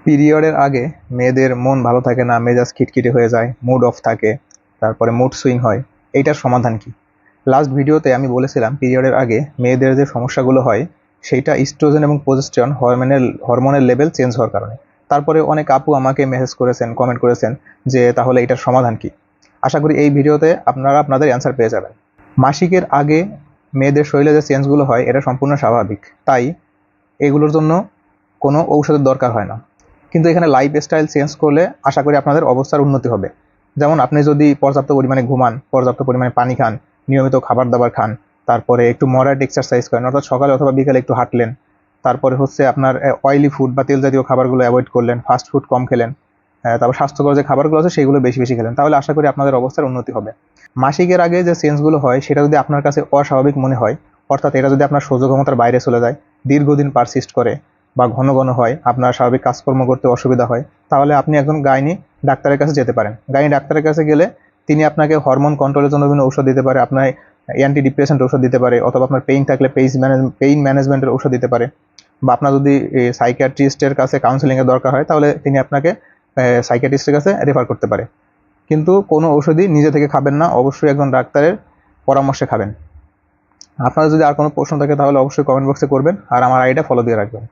পিরিয়ডের আগে মেয়েদের মন ভালো থাকে না, মেজাজ খিটখিটে হয়ে যায়, মুড অফ থাকে, তারপরে মুড সুইং হয়। এইটার সমাধান কি? লাস্ট ভিডিওতে আমি বলেছিলাম পিরিয়ডের আগে মেয়েদের যে সমস্যাগুলো হয় সেইটা ইস্ট্রোজেন এবং প্রজেস্টেরন হরমোনের লেভেল চেঞ্জ হওয়ার কারণে। তারপরে অনেক আপু আমাকে মেসেজ করেছেন, কমেন্ট করেছেন যে তাহলে এটার সমাধান কি। আশা করি এই ভিডিওতে আপনারা আপনাদের অ্যান্সার পেয়ে যাবেন। মাসিকের আগে মেয়েদের শরীরে যে চেঞ্জগুলো হয় এটা সম্পূর্ণ স্বাভাবিক, তাই এগুলোর জন্য কোনো ঔষধের দরকার হয় না। কিন্তু এখানে লাইফস্টাইল চেঞ্জ করলে আশা করি আপনাদের অবস্থার উন্নতি হবে। যেমন আপনি যদি পর্যাপ্ত পরিমাণে ঘুমান, পর্যাপ্ত পরিমাণে পানি খান, নিয়মিত খাবার দাবার খান, তারপরে একটু মডারেট এক্সারসাইজ করেন, অর্থাৎ সকালে অথবা বিকালে একটু হাঁটলেন, তারপরে হচ্ছে আপনার অয়েলি ফুড বা তেল জাতীয় খাবারগুলো অ্যাভয়েড করলেন, ফাস্ট ফুড কম খেলেন, তারপর স্বাস্থ্যকর যে খাবারগুলো আছে সেগুলো বেশি বেশি খেলেন, তাহলে আশা করি আপনাদের অবস্থার উন্নতি হবে। মাসিকের আগে যে চেঞ্জগুলো হয় সেটা যদি আপনার কাছে অস্বাভাবিক মনে হয়, অর্থাৎ এটা যদি আপনার সহ্য ক্ষমতার বাইরে চলে যায়, দীর্ঘদিন পারসিস্ট করে বা ঘন ঘন হয়, আপনার স্বাভাবিক কাজকর্ম করতে অসুবিধা হয়, তাহলে আপনি একজন গাইনি ডাক্তারের কাছে যেতে পারেন। গাইনি ডাক্তারের কাছে গেলে তিনি আপনাকে হরমোন কন্ট্রোলের জন্য বিভিন্ন ঔষধ দিতে পারে, আপনার অ্যান্টি ডিপ্রেশান্ট ঔষধ দিতে পারে, অথবা আপনার পেইন থাকলে পেইন ম্যানেজমেন্টের ঔষধ দিতে পারে, বা আপনার যদি সাইকিয়াট্রিস্টের কাছে কাউন্সেলিংয়ের দরকার হয় তাহলে তিনি আপনাকে সাইকিয়াট্রিস্টের কাছে রেফার করতে পারে। কিন্তু কোনো ঔষধই নিজে থেকে খাবেন না, অবশ্যই একজন ডাক্তারের পরামর্শে খাবেন। আপনার যদি আর কোনো প্রশ্ন থাকে তাহলে অবশ্যই কমেন্ট বক্সে করবেন, আর আমার আইডিটা ফলো দিয়ে রাখবেন।